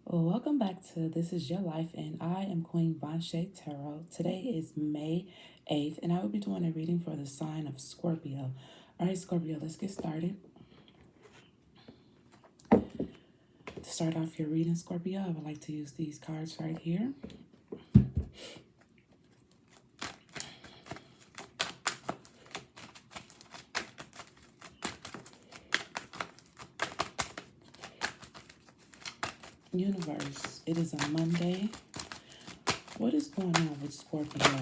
Well, welcome back to This Is Your Life, and I am Queen Vanshay Tarot. Today is May 8th, and I will be doing a reading for the sign of Scorpio. All right, Scorpio, let's get started. To start off your reading, Scorpio, I would like to use these cards right here. Universe, it is a Monday. What is going on with Scorpio?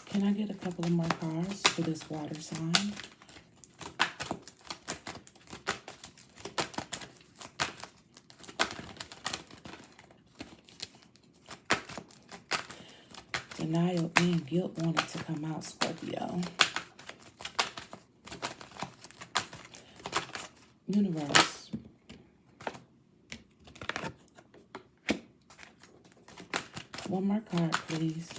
Can I get a couple of more cards for this water sign? Denial and guilt wanted to come out, Scorpio. Universe. One more card, please.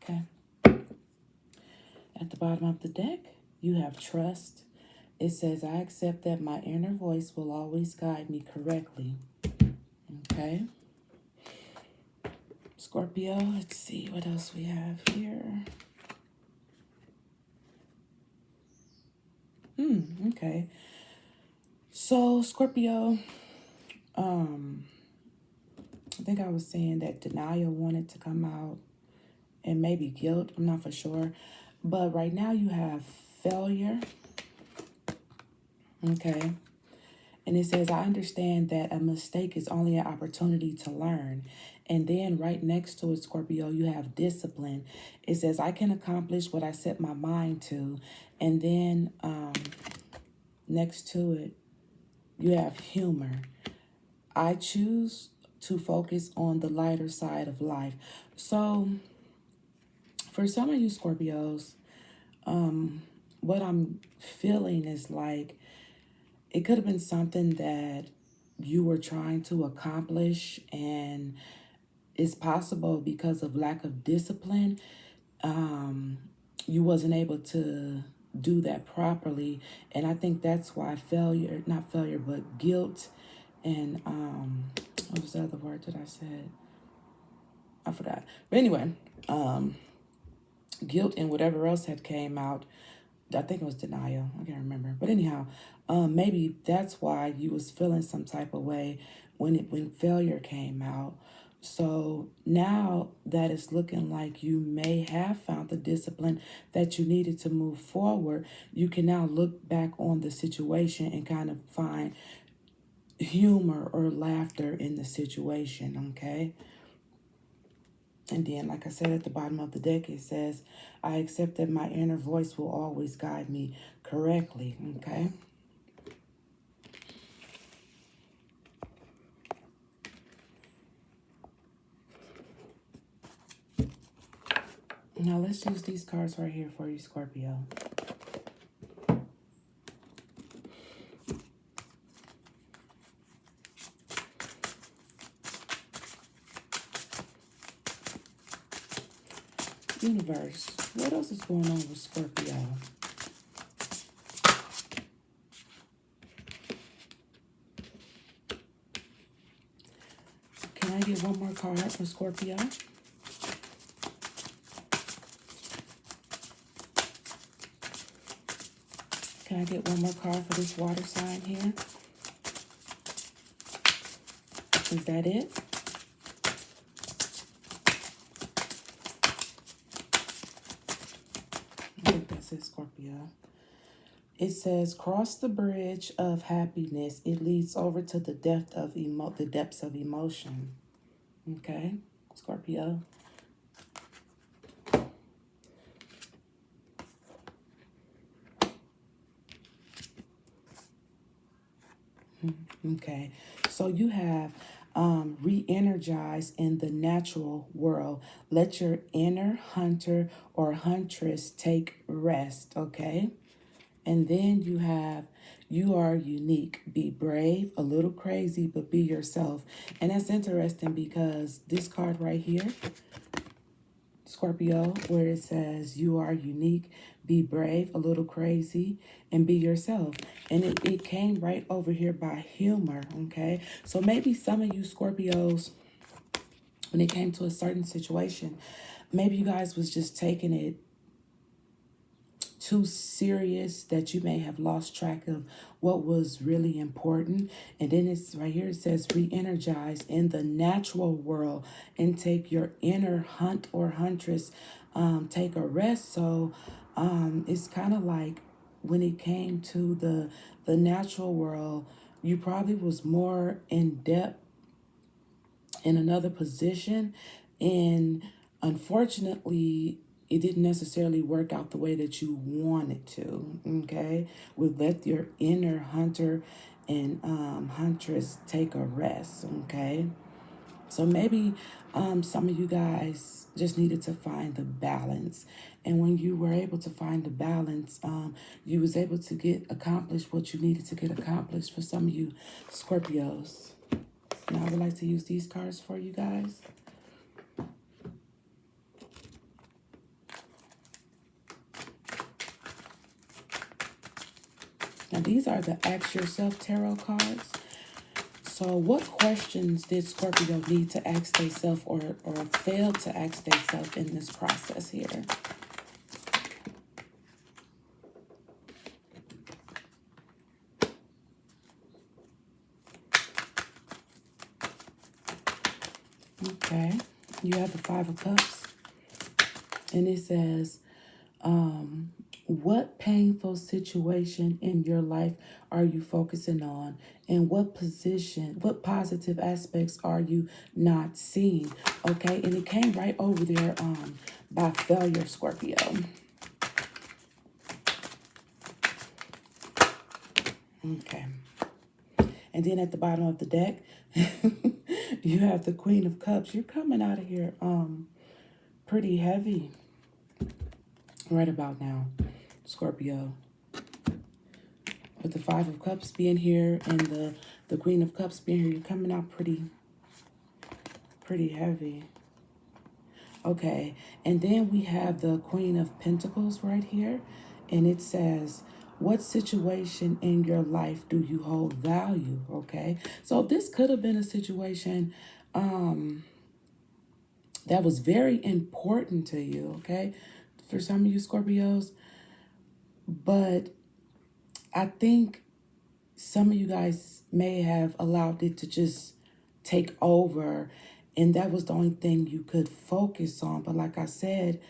Okay. At the bottom of the deck, you have trust. It says, I accept that my inner voice will always guide me correctly. Okay. Scorpio, let's see what else we have here. Okay. So, Scorpio, I think I was saying that denial wanted to come out and maybe guilt. I'm not for sure. But right now you have failure. Okay. And it says, I understand that a mistake is only an opportunity to learn. And then right next to it, Scorpio, you have discipline. It says, I can accomplish what I set my mind to. And then next to it, you have humor. I choose to focus on the lighter side of life. So for some of you Scorpios, what I'm feeling is like it could have been something that you were trying to accomplish, and it's possible because of lack of discipline, you wasn't able to do that properly. And I think that's why failure, not failure, but guilt and what was the other word that I said? I forgot. But anyway, guilt and whatever else had came out. I think it was denial. I can't remember. But anyhow, maybe that's why you was feeling some type of way when failure came out. So now that it's looking like you may have found the discipline that you needed to move forward, you can now look back on the situation and kind of find humor or laughter in the situation, okay? And then, like I said, at the bottom of the deck, it says, I accept that my inner voice will always guide me correctly, okay? Now, let's use these cards right here for you, Scorpio. Universe, what else is going on with Scorpio? Can I get one more card for Scorpio? Can I get one more card for this water sign here? Is that it? I think that's it, Scorpio. It says, cross the bridge of happiness. It leads over to the depth of the depths of emotion. Okay, Scorpio. Okay, so you have re-energized in the natural world. Let your inner hunter or huntress take rest, okay? And then you have, you are unique. Be brave, a little crazy, but be yourself. And that's interesting because this card right here, Scorpio, where it says you are unique, Be brave, a little crazy, and be yourself. And it came right over here by humor, okay? So maybe some of you Scorpios, when it came to a certain situation, maybe you guys was just taking it too serious that you may have lost track of what was really important. And then it's right here, it says re-energize in the natural world and take your inner hunt or huntress, take a rest. So it's kind of like when it came to the natural world, you probably was more in depth in another position, and unfortunately it didn't necessarily work out the way that you wanted to. Okay, we let your inner hunter and huntress take a rest. Okay, so maybe some of you guys just needed to find the balance, and when you were able to find the balance, you was able to get accomplished what you needed to get accomplished. For some of you Scorpios, now I would like to use these cards for you guys. Now these are the Ask Yourself Tarot cards. So what questions did Scorpio need to ask themselves or fail to ask themselves in this process here? Okay, you have the Five of Cups, and it says, what painful situation in your life are you focusing on? And what positive aspects are you not seeing? Okay, and it came right over there by failure, Scorpio. Okay. And then at the bottom of the deck, you have the Queen of Cups. You're coming out of here pretty heavy right about now, Scorpio. With the Five of Cups being here and the Queen of Cups being here, you're coming out pretty heavy. Okay, and then we have the Queen of Pentacles right here, and it says, what situation in your life do you hold value? Okay, so this could have been a situation that was very important to you, okay, for some of you Scorpios. But I think some of you guys may have allowed it to just take over, and that was the only thing you could focus on. But like I said,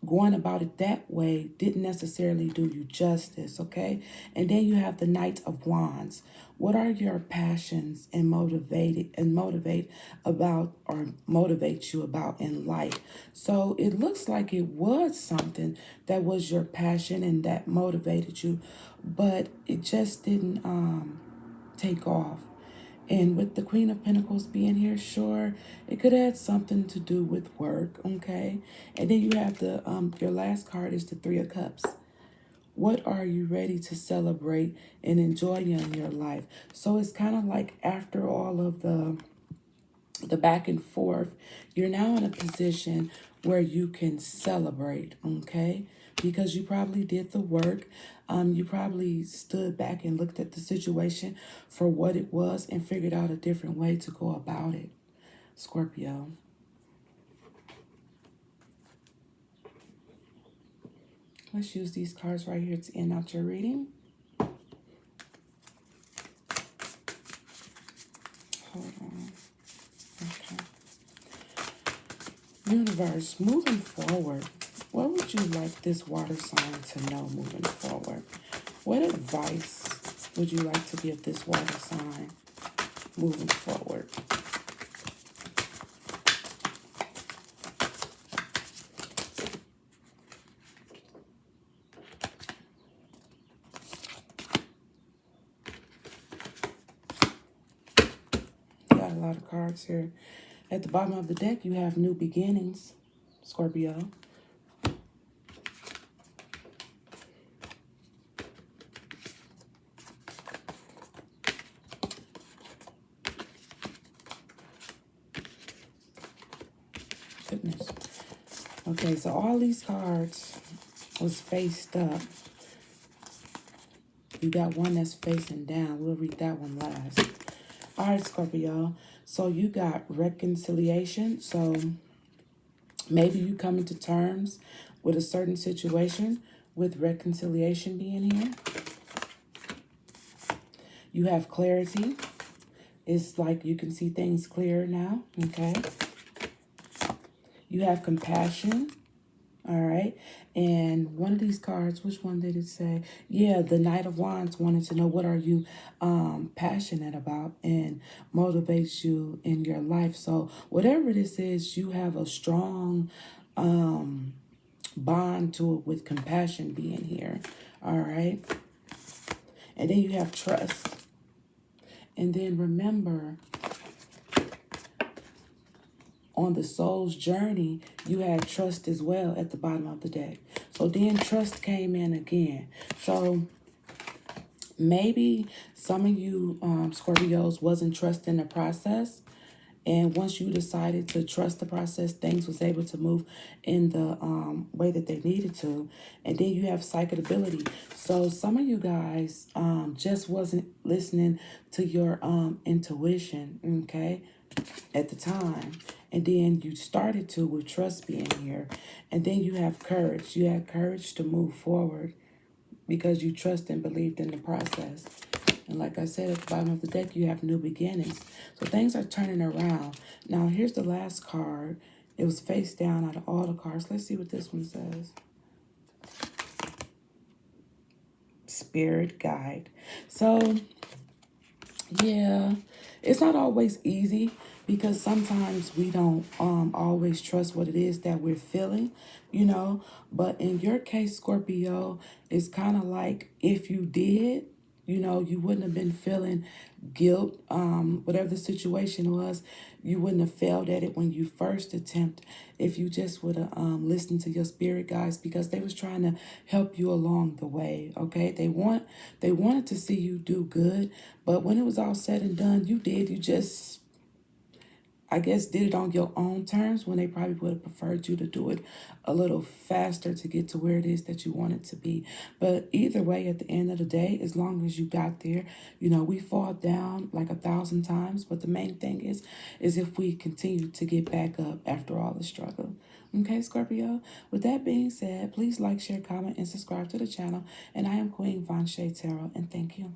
going about it that way didn't necessarily do you justice, okay? And then you have the Knight of Wands. What are your passions and motivate about, or motivate you about in life? So it looks like it was something that was your passion and that motivated you, but it just didn't take off. And with the Queen of Pentacles being here, sure, it could have had something to do with work, okay? And then you have the your last card is the Three of Cups. What are you ready to celebrate and enjoy in your life? So it's kind of like after all of the back and forth, you're now in a position where you can celebrate, okay? Because you probably did the work. You probably stood back and looked at the situation for what it was and figured out a different way to go about it, Scorpio. Let's use these cards right here to end out your reading. Hold on. Okay. Universe, moving forward, what would you like this water sign to know moving forward? What advice would you like to give this water sign moving forward? Got a lot of cards here. At the bottom of the deck, you have new beginnings, Scorpio. Goodness. Okay, so all these cards was faced up. You got one that's facing down. We'll read that one last. All right, Scorpio. So you got reconciliation. So maybe you coming to terms with a certain situation with reconciliation being here. You have clarity. It's like you can see things clearer now, okay? You have compassion, all right? And one of these cards, which one did it say? Yeah, the Knight of Wands wanted to know what are you passionate about and motivates you in your life. So whatever this is, you have a strong bond to it with compassion being here, all right? And then you have trust. And then remember, on the soul's journey, you had trust as well at the bottom of the deck. So then trust came in again. So maybe some of you Scorpios wasn't trusting the process. And once you decided to trust the process, things was able to move in the way that they needed to. And then you have psychability. So some of you guys just wasn't listening to your intuition, okay, at the time. And then you started to with trust being here. And then you have courage. You had courage to move forward because you trust and believed in the process. And like I said, at the bottom of the deck, you have new beginnings. So things are turning around. Now, here's the last card. It was face down out of all the cards. Let's see what this one says. Spirit guide. So, yeah, it's not always easy because sometimes we don't always trust what it is that we're feeling, you know. But in your case, Scorpio, it's kind of like if you did, you know, you wouldn't have been feeling guilt, whatever the situation was. You wouldn't have failed at it when you first attempt if you just would have listened to your spirit guides, because they was trying to help you along the way. Okay, they wanted to see you do good, but when it was all said and done, you just, I guess, did it on your own terms when they probably would have preferred you to do it a little faster to get to where it is that you want it to be. But either way, at the end of the day, as long as you got there, you know, we fall down like 1,000 times. But the main thing is if we continue to get back up after all the struggle. Okay, Scorpio? With that being said, please like, share, comment, and subscribe to the channel. And I am Queen Von Shea Tarot, and thank you.